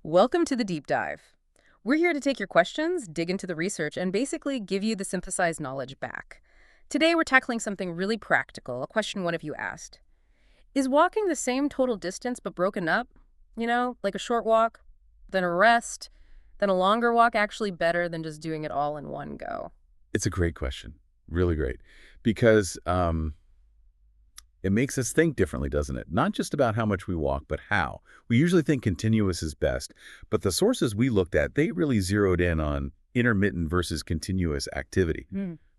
Welcome to the deep dive. We're here to take your questions, dig into the research, and basically give you the synthesized knowledge back. Today, we're tackling something really practical, a question one of you asked. Is walking the same total distance but broken up? Like a short walk, then a rest, then a longer walk actually better than just doing it all in one go? It's a great question. Really great. Because it makes us think differently, doesn't it? Not just about how much we walk, but how. We usually think continuous is best, but the sources we looked at, they really zeroed in on intermittent versus continuous activity,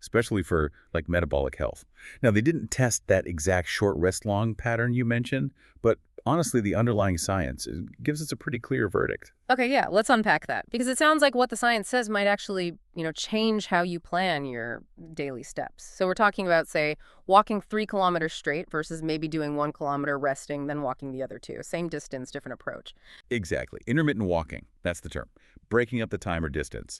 especially for like metabolic health. Now, they didn't test that exact short rest long pattern you mentioned, but honestly, the underlying science gives us a pretty clear verdict. Okay, yeah, let's unpack that because it sounds like what the science says might actually, change how you plan your daily steps. So we're talking about, say, walking 3 kilometers straight versus maybe doing 1 kilometer resting, then walking the other two. Same distance, different approach. Exactly. Intermittent walking, that's the term. Breaking up the time or distance.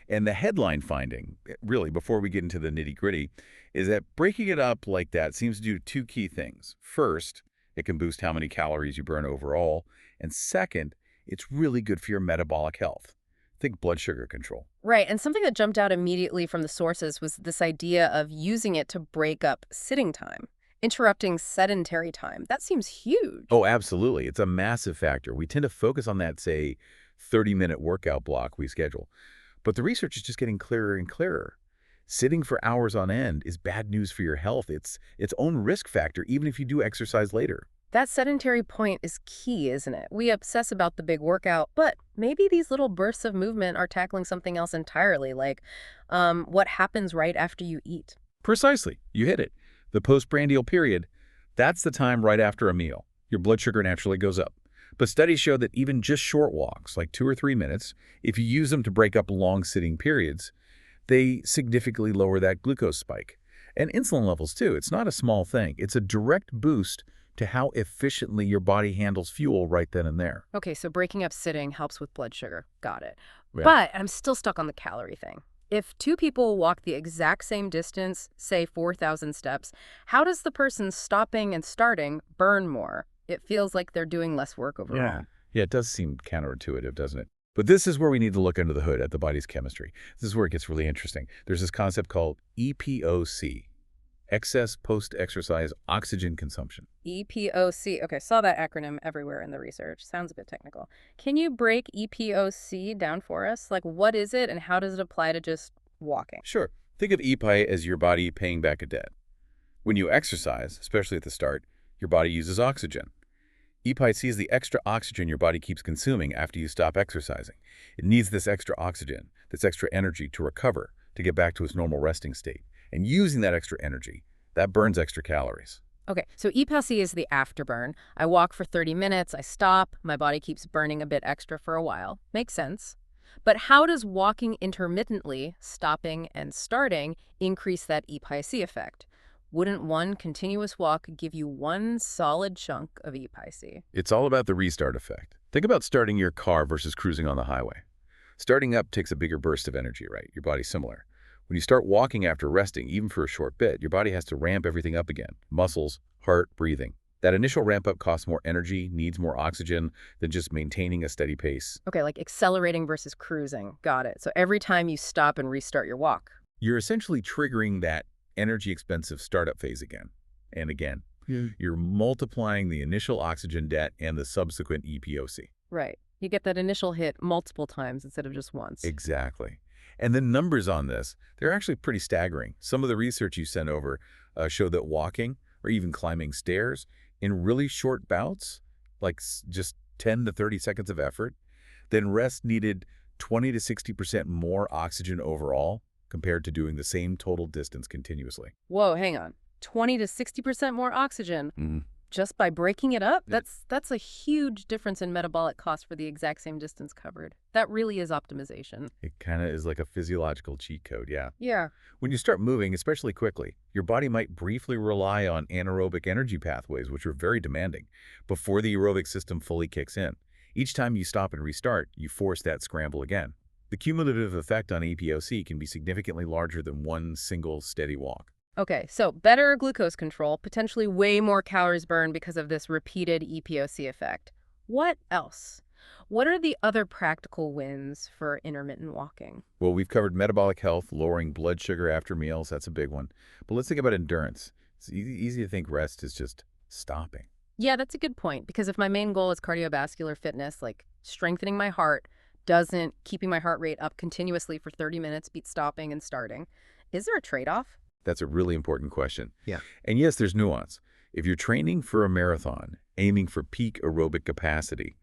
And the headline finding, really, before we get into the nitty-gritty, is that breaking it up like that seems to do two key things. First, it can boost how many calories you burn overall. And second, it's really good for your metabolic health. Think blood sugar control. Right, and something that jumped out immediately from the sources was this idea of using it to break up sitting time, interrupting sedentary time. That seems huge. Oh, absolutely. It's a massive factor. We tend to focus on that, say, 30-minute workout block we schedule. But the research is just getting clearer and clearer. Sitting for hours on end is bad news for your health. It's its own risk factor, even if you do exercise later. That sedentary point is key, isn't it? We obsess about the big workout, but maybe these little bursts of movement are tackling something else entirely, like what happens right after you eat. Precisely. You hit it. The postprandial period, that's the time right after a meal. Your blood sugar naturally goes up. But studies show that even just short walks, like 2 or 3 minutes, if you use them to break up long sitting periods, they significantly lower that glucose spike. And insulin levels, too. It's not a small thing. It's a direct boost to how efficiently your body handles fuel right then and there. Okay, so breaking up sitting helps with blood sugar. Got it. Yeah. But I'm still stuck on the calorie thing. If two people walk the exact same distance, say 4,000 steps, how does the person stopping and starting burn more? It feels like they're doing less work overall. Yeah, it does seem counterintuitive, doesn't it? But this is where we need to look under the hood at the body's chemistry. This is where it gets really interesting. There's this concept called EPOC, excess post-exercise oxygen consumption. EPOC. Okay, saw that acronym everywhere in the research. Sounds a bit technical. Can you break EPOC down for us? Like, what is it and how does it apply to just walking? Sure. Think of EPI as your body paying back a debt. When you exercise, especially at the start, your body uses oxygen. EPIC is the extra oxygen your body keeps consuming after you stop exercising. It needs this extra oxygen, this extra energy to recover, to get back to its normal resting state. And using that extra energy, that burns extra calories. Okay, so EPOC is the afterburn. I walk for 30 minutes, I stop, my body keeps burning a bit extra for a while. Makes sense. But how does walking intermittently, stopping and starting, increase that EPIC effect? Wouldn't one continuous walk give you one solid chunk of EPIC? It's all about the restart effect. Think about starting your car versus cruising on the highway. Starting up takes a bigger burst of energy, right? Your body's similar. When you start walking after resting, even for a short bit, your body has to ramp everything up again. Muscles, heart, breathing. That initial ramp up costs more energy, needs more oxygen than just maintaining a steady pace. Okay, like accelerating versus cruising. Got it. So every time you stop and restart your walk. You're essentially triggering that energy-expensive startup phase again and again. You're multiplying the initial oxygen debt and the subsequent EPOC. Right. You get that initial hit multiple times instead of just once. Exactly. And the numbers on this, they're actually pretty staggering. Some of the research you sent over show that walking or even climbing stairs in really short bouts, like just 10 to 30 seconds of effort, then rest needed 20 to 60% more oxygen overall compared to doing the same total distance continuously. Whoa, hang on. 20 to 60% more oxygen just by breaking it up? That's a huge difference in metabolic cost for the exact same distance covered. That really is optimization. It kind of is like a physiological cheat code, yeah. Yeah. When you start moving, especially quickly, your body might briefly rely on anaerobic energy pathways, which are very demanding, before the aerobic system fully kicks in. Each time you stop and restart, you force that scramble again. The cumulative effect on EPOC can be significantly larger than one single steady walk. Okay, so better glucose control, potentially way more calories burned because of this repeated EPOC effect. What else? What are the other practical wins for intermittent walking? Well, we've covered metabolic health, lowering blood sugar after meals. That's a big one. But let's think about endurance. It's easy to think rest is just stopping. Yeah, that's a good point, because if my main goal is cardiovascular fitness, like strengthening my heart, doesn't keeping my heart rate up continuously for 30 minutes beat stopping and starting. Is there a trade-off? That's a really important question. Yeah. And yes, there's nuance. If you're training for a marathon, aiming for peak aerobic capacity,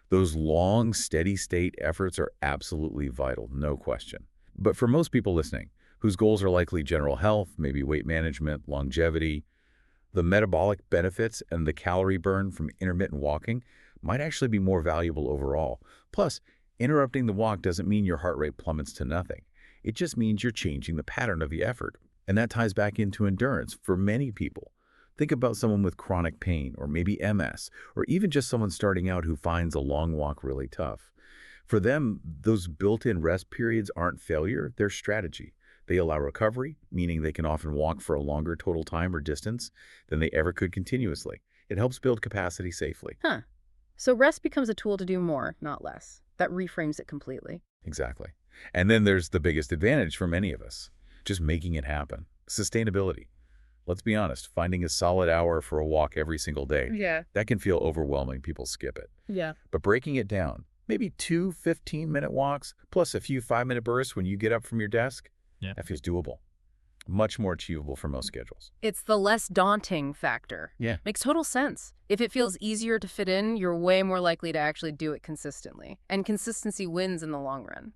those long, steady state efforts are absolutely vital, no question. But for most people listening, whose goals are likely general health, maybe weight management, longevity, the metabolic benefits and the calorie burn from intermittent walking might actually be more valuable overall. Plus, interrupting the walk doesn't mean your heart rate plummets to nothing. It just means you're changing the pattern of the effort. And that ties back into endurance for many people. Think about someone with chronic pain, or maybe MS, or even just someone starting out who finds a long walk really tough. For them, those built-in rest periods aren't failure, they're strategy. They allow recovery, meaning they can often walk for a longer total time or distance than they ever could continuously. It helps build capacity safely. Huh. So rest becomes a tool to do more, not less. That reframes it completely. Exactly. And then there's the biggest advantage for many of us, just making it happen. Sustainability. Let's be honest, finding a solid hour for a walk every single day, Yeah. that can feel overwhelming. People skip it. Yeah. But breaking it down, maybe 2 15-minute walks, plus a few 5-minute bursts when you get up from your desk, Yeah. that feels doable. Much more achievable for most schedules. It's the less daunting factor. Yeah. Makes total sense. If it feels easier to fit in, you're way more likely to actually do it consistently. And consistency wins in the long run.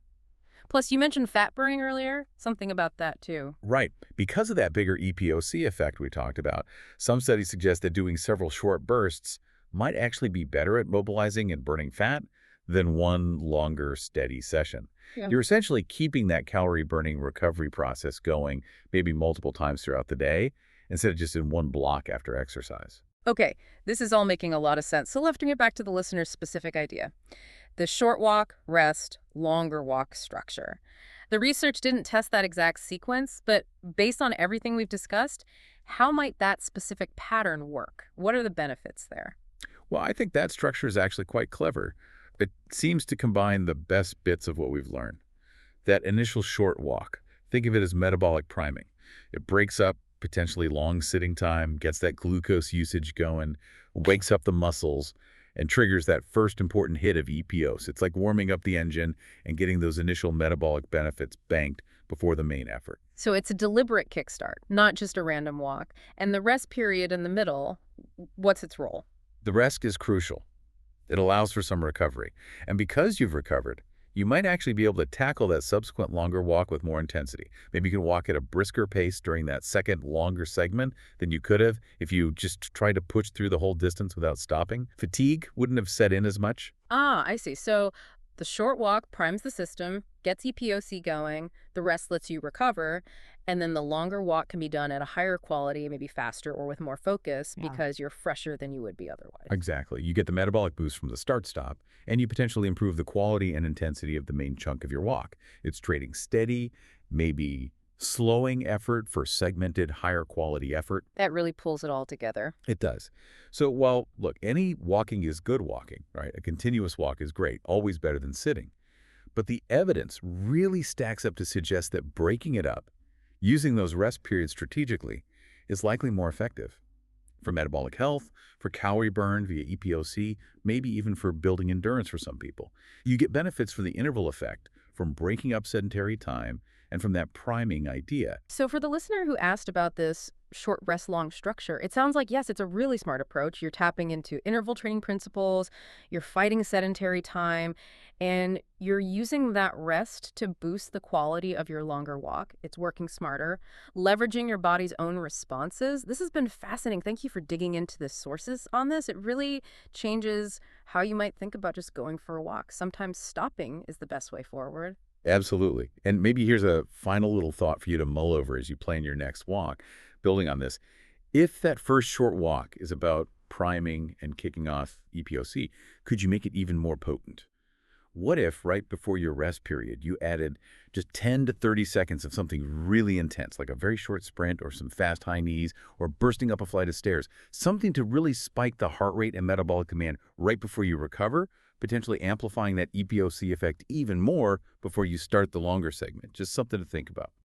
Plus, you mentioned fat burning earlier. Something about that, too. Right. Because of that bigger EPOC effect we talked about, some studies suggest that doing several short bursts might actually be better at mobilizing and burning fat than one longer, steady session. Yeah. You're essentially keeping that calorie-burning recovery process going maybe multiple times throughout the day instead of just in one block after exercise. Okay, this is all making a lot of sense. So let's bring it back to the listener's specific idea. The short walk, rest, longer walk structure. The research didn't test that exact sequence, but based on everything we've discussed, how might that specific pattern work? What are the benefits there? Well, I think that structure is actually quite clever. It seems to combine the best bits of what we've learned. That initial short walk, think of it as metabolic priming. It breaks up potentially long sitting time, gets that glucose usage going, wakes up the muscles, and triggers that first important hit of EPOs. It's like warming up the engine and getting those initial metabolic benefits banked before the main effort. So it's a deliberate kickstart, not just a random walk. And the rest period in the middle, what's its role? The rest is crucial. It allows for some recovery. And because you've recovered, you might actually be able to tackle that subsequent longer walk with more intensity. Maybe you can walk at a brisker pace during that second longer segment than you could have if you just tried to push through the whole distance without stopping. Fatigue wouldn't have set in as much. Ah, I see. So the short walk primes the system, gets EPOC going, the rest lets you recover, and then the longer walk can be done at a higher quality, maybe faster or with more focus, because you're fresher than you would be otherwise. Exactly. You get the metabolic boost from the start-stop, and you potentially improve the quality and intensity of the main chunk of your walk. It's trading steady, maybe slowing effort for segmented, higher quality effort. That really pulls it all together. It does. So while, look, any walking is good walking, right? A continuous walk is great, always better than sitting. But the evidence really stacks up to suggest that breaking it up, using those rest periods strategically, is likely more effective. For metabolic health, for calorie burn via EPOC, maybe even for building endurance for some people. You get benefits from the interval effect, from breaking up sedentary time, and from that priming idea. So for the listener who asked about this short rest long structure, it sounds like, yes, it's a really smart approach. You're tapping into interval training principles, you're fighting sedentary time, and you're using that rest to boost the quality of your longer walk. It's working smarter, leveraging your body's own responses. This has been fascinating. Thank you for digging into the sources on this. It really changes how you might think about just going for a walk. Sometimes stopping is the best way forward. Absolutely. And maybe here's a final little thought for you to mull over as you plan your next walk. Building on this, if that first short walk is about priming and kicking off EPOC, could you make it even more potent? What if right before your rest period, you added just 10 to 30 seconds of something really intense, like a very short sprint or some fast high knees or bursting up a flight of stairs, something to really spike the heart rate and metabolic demand right before you recover, potentially amplifying that EPOC effect even more before you start the longer segment. Just something to think about.